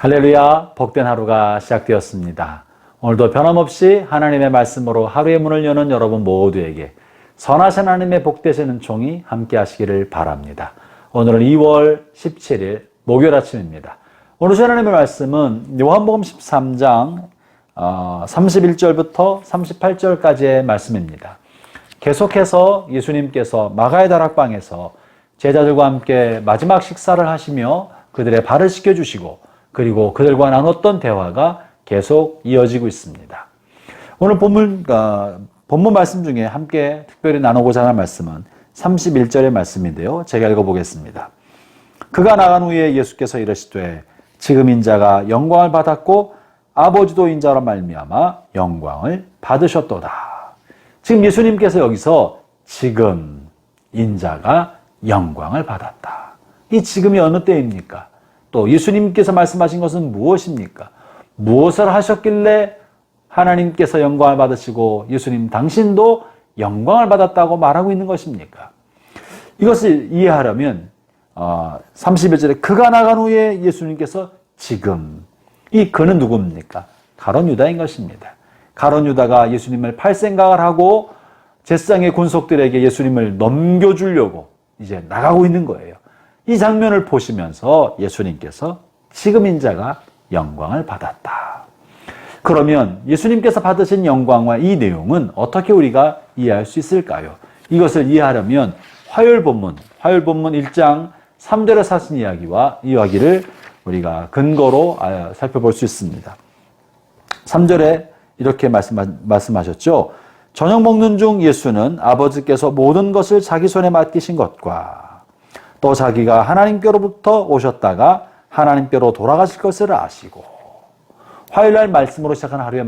할렐루야, 복된 하루가 시작되었습니다. 오늘도 변함없이 하나님의 말씀으로 하루의 문을 여는 여러분 모두에게 선하신 하나님의 복되신 은총이 함께 하시기를 바랍니다. 오늘은 2월 17일 목요일 아침입니다. 오늘 하나님의 말씀은 요한복음 13장 31절부터 38절까지의 말씀입니다. 계속해서 예수님께서 마가의 다락방에서 제자들과 함께 마지막 식사를 하시며 그들의 발을 씻겨주시고 그리고 그들과 나눴던 대화가 계속 이어지고 있습니다. 오늘 본문 말씀 중에 함께 특별히 나누고자 하는 말씀은 31절의 말씀인데요. 제가 읽어보겠습니다. 그가 나간 후에 예수께서 이르시되 지금 인자가 영광을 받았고 아버지도 인자로 말미암아 영광을 받으셨도다. 지금 예수님께서 여기서 지금 인자가 영광을 받았다. 이 지금이 어느 때입니까? 또 예수님께서 말씀하신 것은 무엇입니까? 무엇을 하셨길래 하나님께서 영광을 받으시고 예수님 당신도 영광을 받았다고 말하고 있는 것입니까? 이것을 이해하려면 31절에 그가 나간 후에 예수님께서 지금, 이 그는 누굽니까? 가룟 유다인 것입니다. 가룟 유다가 예수님을 팔 생각을 하고 제사장의 군속들에게 예수님을 넘겨주려고 이제 나가고 있는 거예요. 이 장면을 보시면서 예수님께서 지금 인자가 영광을 받았다. 그러면 예수님께서 받으신 영광과 이 내용은 어떻게 우리가 이해할 수 있을까요? 이것을 이해하려면 화요일 본문 1장 3절에서 하신 이야기를 우리가 근거로 살펴볼 수 있습니다. 3절에 이렇게 말씀하셨죠. 저녁 먹는 중 예수는 아버지께서 모든 것을 자기 손에 맡기신 것과 또 자기가 하나님께로부터 오셨다가 하나님께로 돌아가실 것을 아시고, 화요일날 말씀으로 시작한 하루에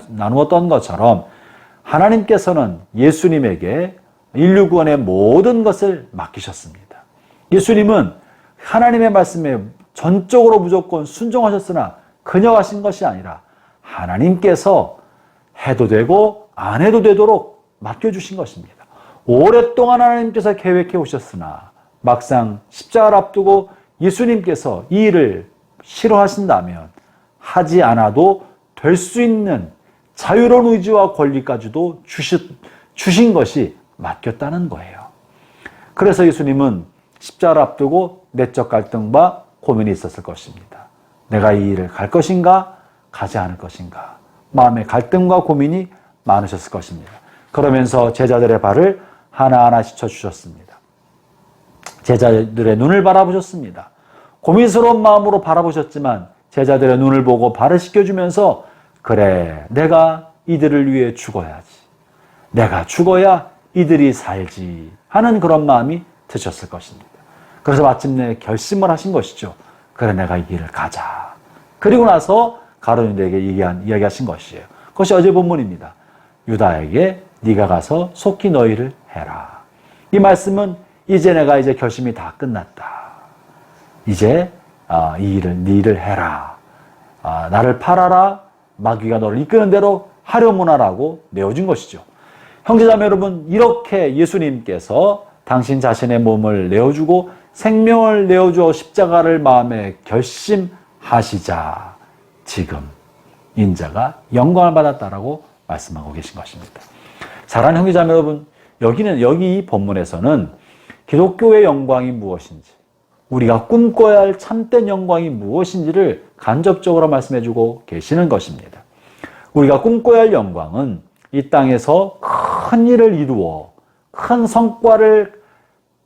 나누었던 것처럼 하나님께서는 예수님에게 인류 구원의 모든 것을 맡기셨습니다. 예수님은 하나님의 말씀에 전적으로 무조건 순종하셨으나 근역하신 것이 아니라 하나님께서 해도 되고 안 해도 되도록 맡겨주신 것입니다. 오랫동안 하나님께서 계획해 오셨으나 막상 십자가를 앞두고 예수님께서 이 일을 싫어하신다면 하지 않아도 될 수 있는 자유로운 의지와 권리까지도 주신 것이 맡겼다는 거예요. 그래서 예수님은 십자가를 앞두고 내적 갈등과 고민이 있었을 것입니다. 내가 이 일을 갈 것인가 가지 않을 것인가 마음의 갈등과 고민이 많으셨을 것입니다. 그러면서 제자들의 발을 하나하나 씻어주셨습니다. 제자들의 눈을 바라보셨습니다. 고민스러운 마음으로 바라보셨지만 제자들의 눈을 보고 발을 씻겨주면서 그래, 내가 이들을 위해 죽어야지. 내가 죽어야 이들이 살지 하는 그런 마음이 드셨을 것입니다. 그래서 마침내 결심을 하신 것이죠. 그래, 내가 이 길을 가자. 그리고 나서 가룟 유다에게 이야기하신 것이에요. 그것이 어제 본문입니다. 유다에게 네가 가서 속히 너희를 해라. 이 말씀은 이제 내가 결심이 다 끝났다. 이제 네 일을 해라. 나를 팔아라. 마귀가 너를 이끄는 대로 하려무나라고 내어준 것이죠. 형제자매 여러분, 이렇게 예수님께서 당신 자신의 몸을 내어주고 생명을 내어주어 십자가를 마음에 결심하시자 지금 인자가 영광을 받았다라고 말씀하고 계신 것입니다. 사랑하는 형제자매 여러분, 여기 이 본문에서는 기독교의 영광이 무엇인지, 우리가 꿈꿔야 할 참된 영광이 무엇인지를 간접적으로 말씀해주고 계시는 것입니다. 우리가 꿈꿔야 할 영광은 이 땅에서 큰 일을 이루어 큰 성과를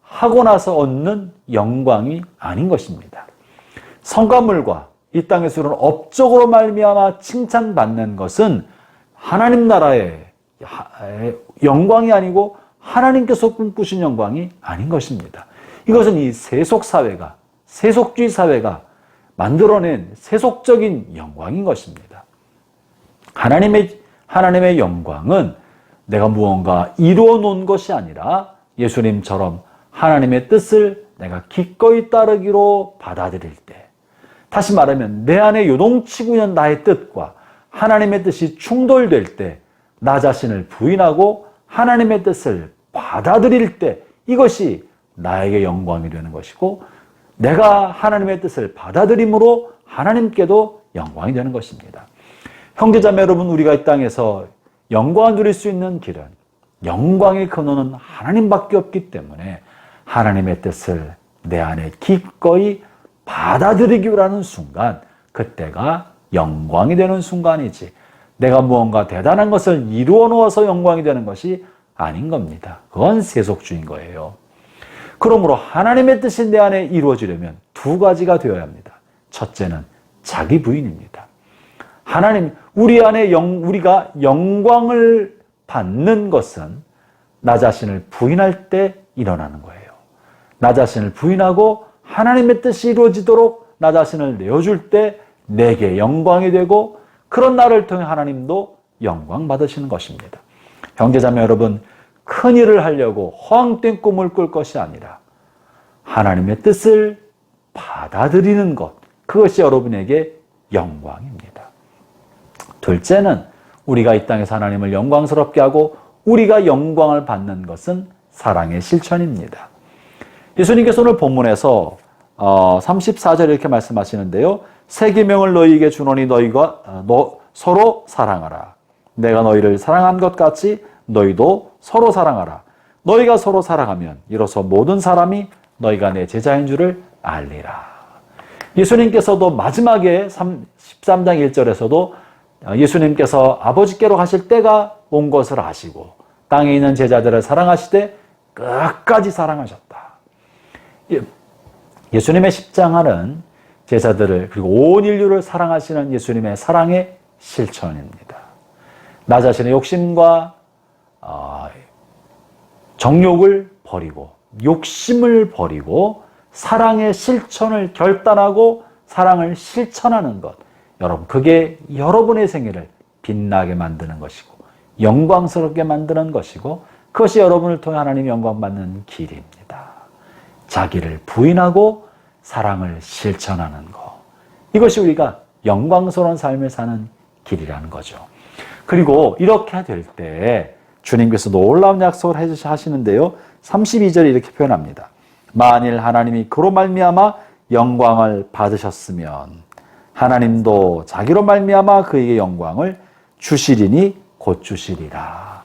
하고 나서 얻는 영광이 아닌 것입니다. 성과물과 이 땅에서는 업적으로 말미암아 칭찬받는 것은 하나님 나라의 영광이 아니고 하나님께서 꿈꾸신 영광이 아닌 것입니다. 이것은 이 세속사회가, 세속주의 사회가 만들어낸 세속적인 영광인 것입니다. 하나님의 영광은 내가 무언가 이루어 놓은 것이 아니라 예수님처럼 하나님의 뜻을 내가 기꺼이 따르기로 받아들일 때, 다시 말하면 내 안에 요동치고 있는 나의 뜻과 하나님의 뜻이 충돌될 때 나 자신을 부인하고 하나님의 뜻을 받아들일 때 이것이 나에게 영광이 되는 것이고, 내가 하나님의 뜻을 받아들임으로 하나님께도 영광이 되는 것입니다. 형제자매 여러분, 우리가 이 땅에서 영광을 누릴 수 있는 길은, 영광의 근원은 하나님밖에 없기 때문에 하나님의 뜻을 내 안에 기꺼이 받아들이기로 하는 순간, 그때가 영광이 되는 순간이지, 내가 무언가 대단한 것을 이루어 놓아서 영광이 되는 것이 아닌 겁니다. 그건 세속주의인 거예요. 그러므로 하나님의 뜻이 내 안에 이루어지려면 두 가지가 되어야 합니다. 첫째는 자기 부인입니다. 하나님, 우리 안에 우리가 영광을 받는 것은 나 자신을 부인할 때 일어나는 거예요. 나 자신을 부인하고 하나님의 뜻이 이루어지도록 나 자신을 내어줄 때 내게 영광이 되고, 그런 나를 통해 하나님도 영광 받으시는 것입니다. 형제자매 여러분, 큰 일을 하려고 허황된 꿈을 꿀 것이 아니라 하나님의 뜻을 받아들이는 것, 그것이 여러분에게 영광입니다. 둘째는 우리가 이 땅에서 하나님을 영광스럽게 하고 우리가 영광을 받는 것은 사랑의 실천입니다. 예수님께서 오늘 본문에서 34절에 이렇게 말씀하시는데요. 새 계명을 너희에게 주노니 너희가 서로 사랑하라. 내가 너희를 사랑한 것 같이 너희도 서로 사랑하라. 너희가 서로 사랑하면 이로써 모든 사람이 너희가 내 제자인 줄을 알리라. 예수님께서도 마지막에 13장 1절에서도 예수님께서 아버지께로 가실 때가 온 것을 아시고 땅에 있는 제자들을 사랑하시되 끝까지 사랑하셨다. 예수님의 십자가는 제자들을 그리고 온 인류를 사랑하시는 예수님의 사랑의 실천입니다. 나 자신의 욕심과 정욕을 버리고 욕심을 버리고 사랑의 실천을 결단하고 사랑을 실천하는 것, 여러분, 그게 여러분의 생애를 빛나게 만드는 것이고 영광스럽게 만드는 것이고, 그것이 여러분을 통해 하나님 영광 받는 길입니다. 자기를 부인하고 사랑을 실천하는 것, 이것이 우리가 영광스러운 삶을 사는 길이라는 거죠. 그리고 이렇게 될 때 주님께서 놀라운 약속을 하시는데요. 32절에 이렇게 표현합니다. 만일 하나님이 그로 말미암아 영광을 받으셨으면 하나님도 자기로 말미암아 그에게 영광을 주시리니 곧 주시리라.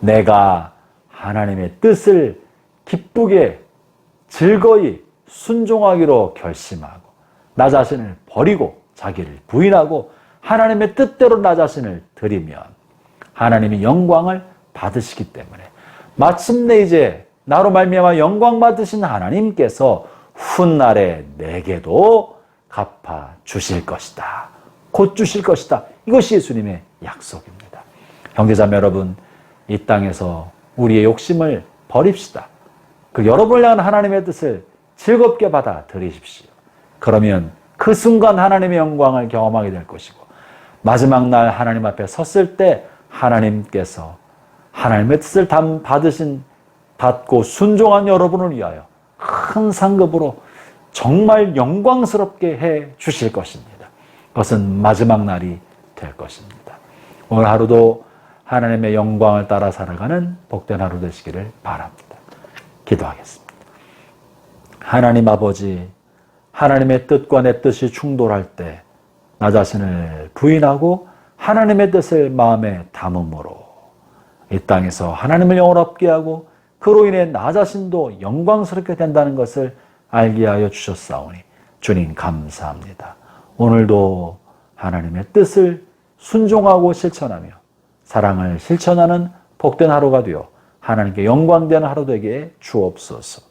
내가 하나님의 뜻을 기쁘게 즐거이 순종하기로 결심하고 나 자신을 버리고 자기를 부인하고 하나님의 뜻대로 나 자신을 드리면 하나님이 영광을 받으시기 때문에 마침내 이제 나로 말미암아 영광 받으신 하나님께서 훗날에 내게도 갚아 주실 것이다. 곧 주실 것이다. 이것이 예수님의 약속입니다. 형제자매 여러분, 이 땅에서 우리의 욕심을 버립시다. 그 여러분을 향한 하나님의 뜻을 즐겁게 받아들이십시오. 그러면 그 순간 하나님의 영광을 경험하게 될 것이고, 마지막 날 하나님 앞에 섰을 때 하나님께서 하나님의 뜻을 받고 순종한 여러분을 위하여 큰 상급으로 정말 영광스럽게 해 주실 것입니다. 그것은 마지막 날이 될 것입니다. 오늘 하루도 하나님의 영광을 따라 살아가는 복된 하루 되시기를 바랍니다. 기도하겠습니다. 하나님 아버지, 하나님의 뜻과 내 뜻이 충돌할 때 나 자신을 부인하고 하나님의 뜻을 마음에 담음으로 이 땅에서 하나님을 영원롭게 하고 그로 인해 나 자신도 영광스럽게 된다는 것을 알게 하여 주셨사오니 주님 감사합니다. 오늘도 하나님의 뜻을 순종하고 실천하며 사랑을 실천하는 복된 하루가 되어 하나님께 영광되는 하루 되게 주옵소서.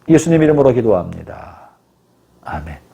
예수님 이름으로 기도합니다. 아멘.